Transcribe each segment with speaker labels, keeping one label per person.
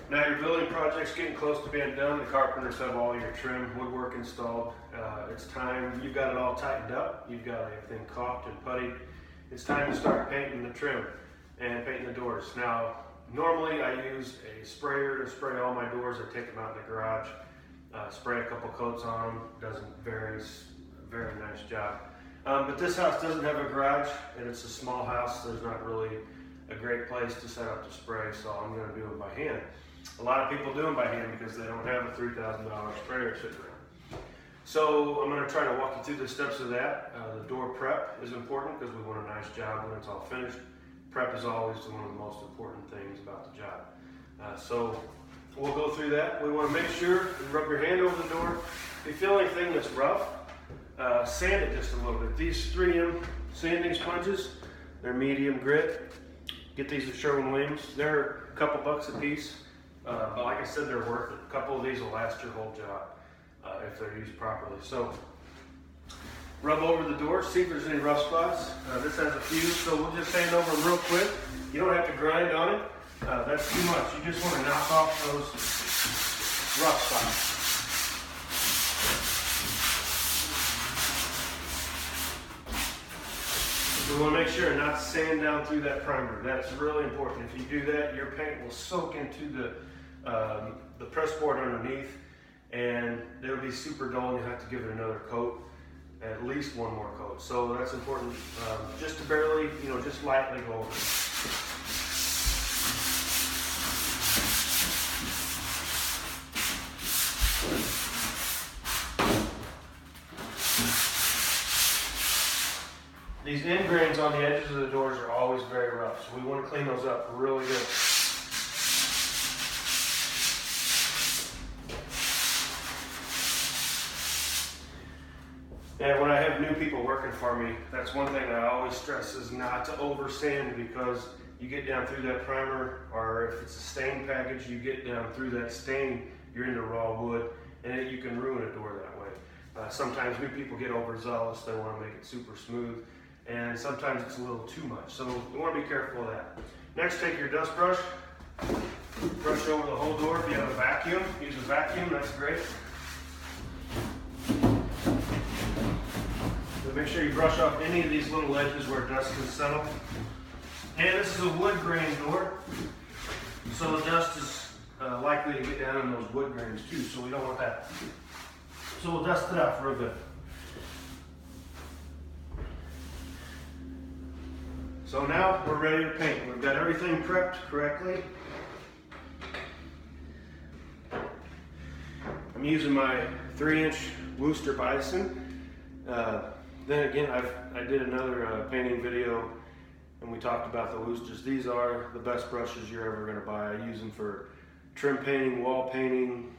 Speaker 1: Now your building project's getting close to being done. The carpenters have all your trim, woodwork installed. It's time, you've got it all tightened up. You've got everything caulked and puttied. It's time to start painting the trim and painting the doors. Now, normally I use a sprayer to spray all my doors. I take them out in the garage, spray a couple coats on them. Does a very nice job. But this house doesn't have a garage, and it's a small house. There's not really a great place to set up the spray, so I'm going to do it by hand. A lot of people do them by hand because they don't have a $3,000 sprayer sitting around. So I'm going to try to walk you through the steps of that. The door prep is important because we want a nice job when it's all finished. Prep is always one of the most important things about the job. So we'll go through that. We want to make sure you rub your hand over the door. If you feel anything that's rough, sand it just a little bit. These 3M sanding sponges, they're medium grit. Get these at Sherwin-Williams. They're a couple bucks a piece, but like I said, they're worth it. A couple of these will last your whole job if they're used properly. So rub over the door, see if there's any rough spots. This has a few, so we'll just sand over them real quick. You don't have to grind on it. That's too much. You just want to knock off those rough spots. We want to make sure not to sand down through that primer. That's really important. If you do that, your paint will soak into the press board underneath, and it'll be super dull, and you'll have to give it another coat, at least one more coat. So that's important, just to barely, just lightly go over it. These end grains on the edges of the doors are always very rough, so we want to clean those up really good. And when I have new people working for me, that's one thing I always stress is not to over sand, because you get down through that primer, or if it's a stain package, you get down through that stain, you're into raw wood, and you can ruin a door that way. Sometimes new people get overzealous, they want to make it super smooth. And sometimes it's a little too much, so you want to be careful of that. Next, take your dust brush, brush over the whole door. If you have a vacuum, use a vacuum, that's great. So make sure you brush off any of these little edges where dust can settle. And this is a wood grain door, so the dust is likely to get down in those wood grains too, so we don't want that. So we'll dust it out for a bit. So now we're ready to paint. We've got everything prepped correctly. I'm using my 3-inch Wooster Bison. Then again, I did another painting video, and we talked about the Woosters. These are the best brushes you're ever going to buy. I use them for trim painting, wall painting,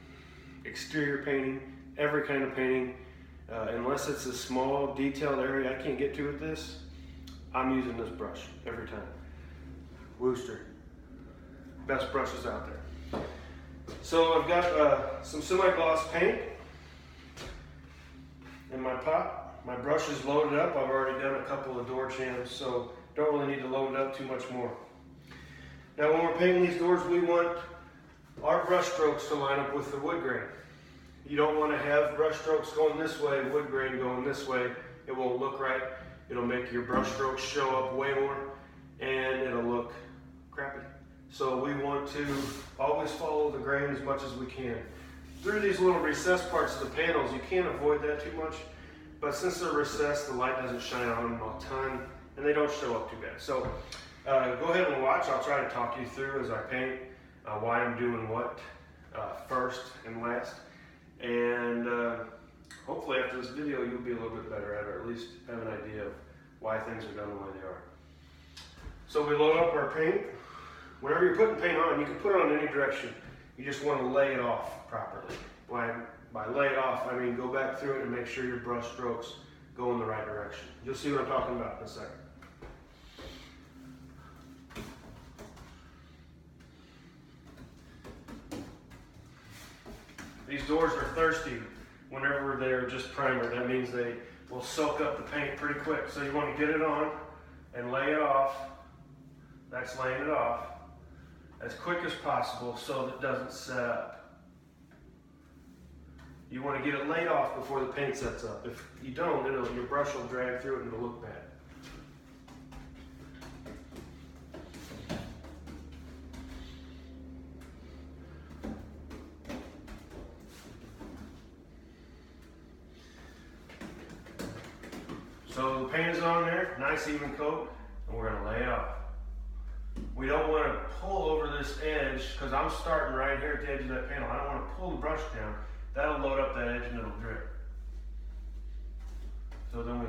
Speaker 1: exterior painting, every kind of painting. Unless it's a small detailed area I can't get to with this, I'm using this brush every time. Wooster. Best brushes out there. So I've got some semi-gloss paint in my pot. My brush is loaded up. I've already done a couple of door jambs, so don't really need to load it up too much more. Now when we're painting these doors, we want our brush strokes to line up with the wood grain. You don't want to have brush strokes going this way, wood grain going this way. It won't look right. It'll make your brush strokes show up way more, and it'll look crappy. So we want to always follow the grain as much as we can. Through these little recessed parts of the panels, you can't avoid that too much, but since they're recessed, the light doesn't shine on them a ton, and they don't show up too bad. So go ahead and watch. I'll try to talk you through as I paint why I'm doing what first and last. And hopefully after this video, you'll be a little bit better at it, or at least have an idea of why things are done the way they are. So we load up our paint. Whenever you're putting paint on, you can put it on any direction. You just want to lay it off properly. By lay it off, I mean go back through it and make sure your brush strokes go in the right direction. You'll see what I'm talking about in a second. These doors are thirsty whenever they're just primer. That means they will soak up the paint pretty quick. So you want to get it on and lay it off. That's laying it off. as quick as possible so that it doesn't set up. You want to get it laid off before the paint sets up. If you don't, your brush will drag through it and it'll look bad. So the paint is on there, nice even coat, and we're going to lay it off. We don't want to pull over this edge because I'm starting right here at the edge of that panel. I don't want to pull the brush down. That'll load up that edge and it'll drip. So then we